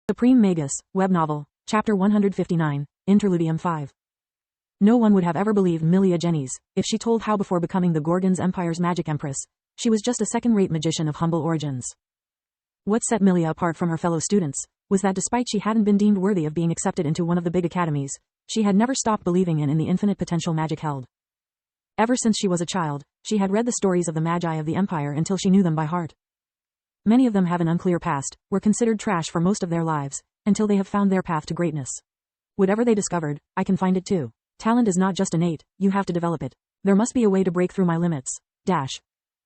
Supreme Magus, Web Novel, Chapter 159, Interludium 5. No one would have ever believed Milia Jennings if she told how before becoming the Gorgon's Empire's magic empress, she was just a second-rate magician of humble origins. What set Milia apart from her fellow students was that despite she hadn't been deemed worthy of being accepted into one of the big academies, she had never stopped believing in the infinite potential magic held. Ever since she was a child, she had read the stories of the Magi of the Empire until she knew them by heart. Many of them have an unclear past, were considered trash for most of their lives, until they have found their path to greatness. Whatever they discovered, I can find it too. Talent is not just innate, you have to develop it. There must be a way to break through my limits.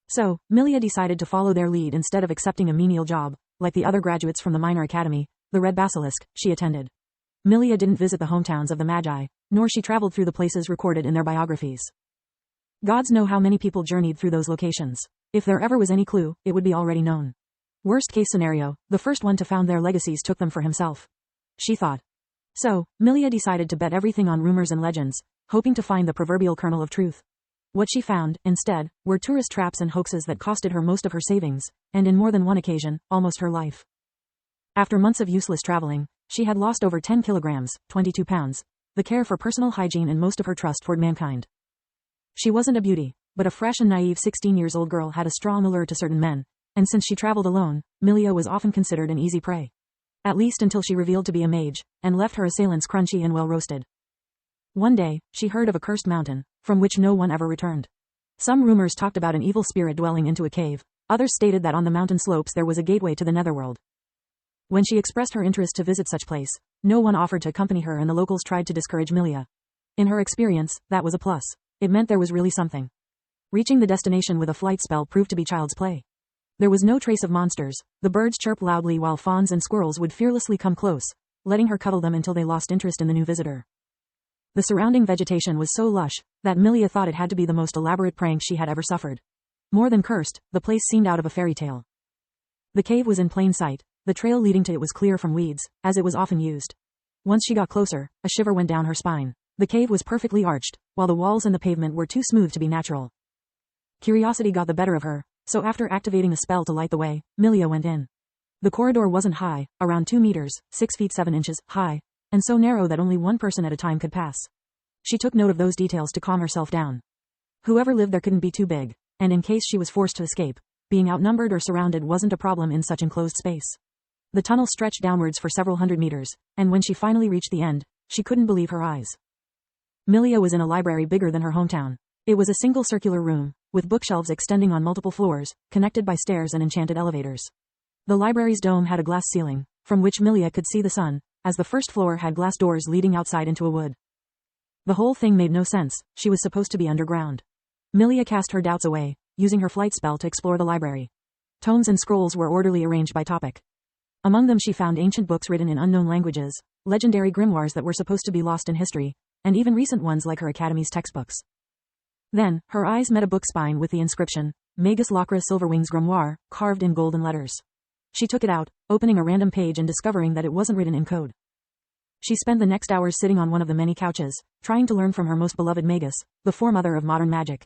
So, Milia decided to follow their lead instead of accepting a menial job, like the other graduates from the minor academy, the Red Basilisk, she attended. Milia didn't visit the hometowns of the Magi, nor she traveled through the places recorded in their biographies. Gods know how many people journeyed through those locations. If there ever was any clue, it would be already known. Worst case scenario, the first one to found their legacies took them for himself. She thought. So, Milia decided to bet everything on rumors and legends, hoping to find the proverbial kernel of truth. What she found, instead, were tourist traps and hoaxes that costed her most of her savings, and in more than one occasion, almost her life. After months of useless traveling, she had lost over 10 kilograms, 22 pounds, the care for personal hygiene and most of her trust toward mankind. She wasn't a beauty, but a fresh and naive 16-year-old girl had a strong allure to certain men, and since she traveled alone, Milia was often considered an easy prey. At least until she revealed to be a mage, and left her assailants crunchy and well roasted. One day, she heard of a cursed mountain, from which no one ever returned. Some rumors talked about an evil spirit dwelling into a cave, others stated that on the mountain slopes there was a gateway to the netherworld. When she expressed her interest to visit such place, no one offered to accompany her and the locals tried to discourage Milia. In her experience, that was a plus. It meant there was really something. Reaching the destination with a flight spell proved to be child's play. There was no trace of monsters, the birds chirped loudly while fawns and squirrels would fearlessly come close, letting her cuddle them until they lost interest in the new visitor. The surrounding vegetation was so lush, that Milia thought it had to be the most elaborate prank she had ever suffered. More than cursed, the place seemed out of a fairy tale. The cave was in plain sight, the trail leading to it was clear from weeds, as it was often used. Once she got closer, a shiver went down her spine. The cave was perfectly arched, while the walls and the pavement were too smooth to be natural. Curiosity got the better of her, so after activating a spell to light the way, Milia went in. The corridor wasn't high, around 2 meters, 6 feet 7 inches, high, and so narrow that only one person at a time could pass. She took note of those details to calm herself down. Whoever lived there couldn't be too big, and in case she was forced to escape, being outnumbered or surrounded wasn't a problem in such enclosed space. The tunnel stretched downwards for several hundred meters, and when she finally reached the end, she couldn't believe her eyes. Milia was in a library bigger than her hometown. It was a single circular room, with bookshelves extending on multiple floors, connected by stairs and enchanted elevators. The library's dome had a glass ceiling, from which Milia could see the sun, as the first floor had glass doors leading outside into a wood. The whole thing made no sense, she was supposed to be underground. Milia cast her doubts away, using her flight spell to explore the library. Tomes and scrolls were orderly arranged by topic. Among them she found ancient books written in unknown languages, legendary grimoires that were supposed to be lost in history, and even recent ones like her academy's textbooks. Then, her eyes met a book spine with the inscription, Magus Lacra Silverwings Grimoire, carved in golden letters. She took it out, opening a random page and discovering that it wasn't written in code. She spent the next hours sitting on one of the many couches, trying to learn from her most beloved Magus, the foremother of modern magic.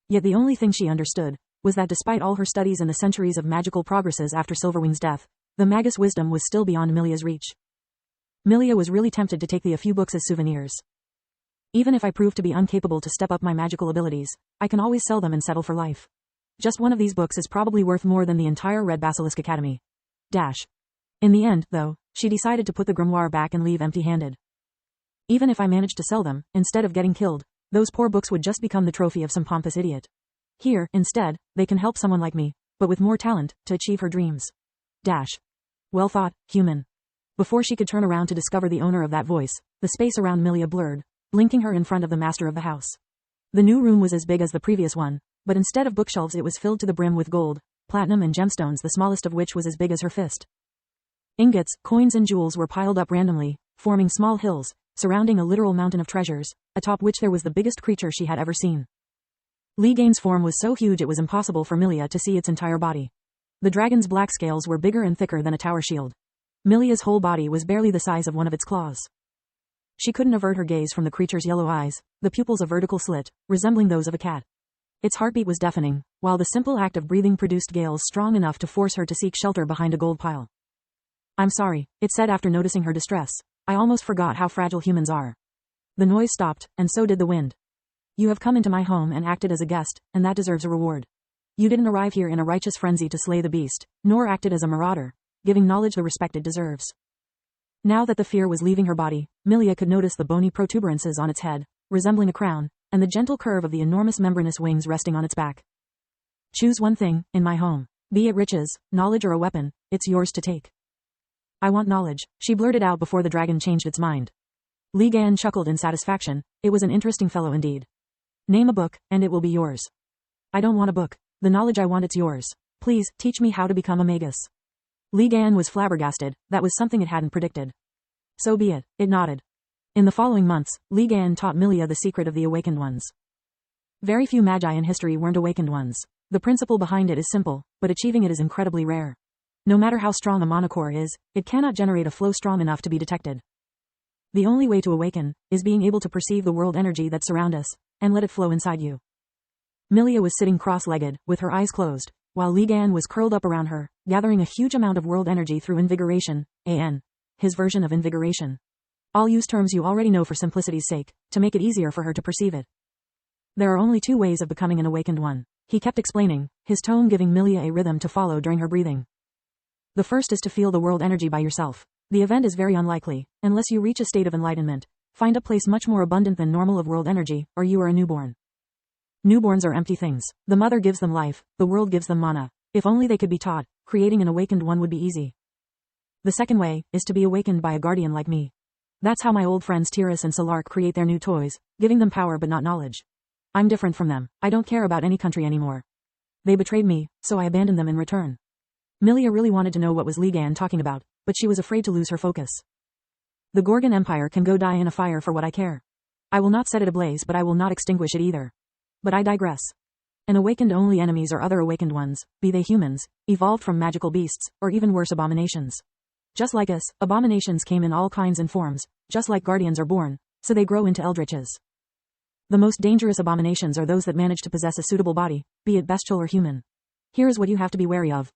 Yet the only thing she understood was that despite all her studies and the centuries of magical progresses after Silverwing's death, the Magus wisdom was still beyond Milia's reach. Milia was really tempted to take the few books as souvenirs. Even if I prove to be incapable to step up my magical abilities, I can always sell them and settle for life. Just one of these books is probably worth more than the entire Red Basilisk Academy. In the end, though, she decided to put the grimoire back and leave empty-handed. Even if I managed to sell them, instead of getting killed, those poor books would just become the trophy of some pompous idiot. Here, instead, they can help someone like me, but with more talent, to achieve her dreams. Well thought, human. Before she could turn around to discover the owner of that voice, the space around Milia blurred, blinking her in front of the master of the house. The new room was as big as the previous one, but instead of bookshelves it was filled to the brim with gold, platinum and gemstones, the smallest of which was as big as her fist. Ingots, coins and jewels were piled up randomly, forming small hills, surrounding a literal mountain of treasures, atop which there was the biggest creature she had ever seen. Ligane's form was so huge it was impossible for Milia to see its entire body. The dragon's black scales were bigger and thicker than a tower shield. Milia's whole body was barely the size of one of its claws. She couldn't avert her gaze from the creature's yellow eyes, the pupils a vertical slit, resembling those of a cat. Its heartbeat was deafening, while the simple act of breathing produced gales strong enough to force her to seek shelter behind a gold pile. I'm sorry, it said after noticing her distress. I almost forgot how fragile humans are. The noise stopped, and so did the wind. You have come into my home and acted as a guest, and that deserves a reward. You didn't arrive here in a righteous frenzy to slay the beast, nor acted as a marauder, giving knowledge the respect it deserves. Now that the fear was leaving her body, Milia could notice the bony protuberances on its head, resembling a crown, and the gentle curve of the enormous membranous wings resting on its back. Choose one thing, in my home. Be it riches, knowledge or a weapon, it's yours to take. I want knowledge, she blurted out before the dragon changed its mind. Li Gan chuckled in satisfaction. It was an interesting fellow indeed. Name a book, and it will be yours. I don't want a book. The knowledge I want, it's yours. Please, teach me how to become a magus. Li Gan was flabbergasted. That was something it hadn't predicted. So be it, it nodded. In the following months, Li Gan taught Milia the secret of the awakened ones. Very few magi in history weren't awakened ones. The principle behind it is simple, but achieving it is incredibly rare. No matter how strong a monocore is, it cannot generate a flow strong enough to be detected. The only way to awaken is being able to perceive the world energy that surrounds us, and let it flow inside you. Milia was sitting cross-legged, with her eyes closed, while Li Gan was curled up around her, gathering a huge amount of world energy through invigoration, his version of invigoration. I'll use terms you already know for simplicity's sake, to make it easier for her to perceive it. There are only two ways of becoming an awakened one, he kept explaining, his tone giving Milia a rhythm to follow during her breathing. The first is to feel the world energy by yourself. The event is very unlikely, unless you reach a state of enlightenment. Find a place much more abundant than normal of world energy, or you are a newborn. Newborns are empty things. The mother gives them life, the world gives them mana. If only they could be taught, creating an awakened one would be easy. The second way is to be awakened by a guardian like me. That's how my old friends Tiras and Solark create their new toys, giving them power but not knowledge. I'm different from them. I don't care about any country anymore. They betrayed me, so I abandoned them in return. Milia really wanted to know what was Li Gan talking about, but she was afraid to lose her focus. The Gorgon Empire can go die in a fire for what I care. I will not set it ablaze, but I will not extinguish it either. But I digress. An awakened only enemies are other awakened ones, be they humans, evolved from magical beasts, or even worse abominations. Just like us, abominations came in all kinds and forms, just like guardians are born, so they grow into eldritches. The most dangerous abominations are those that manage to possess a suitable body, be it bestial or human. Here is what you have to be wary of.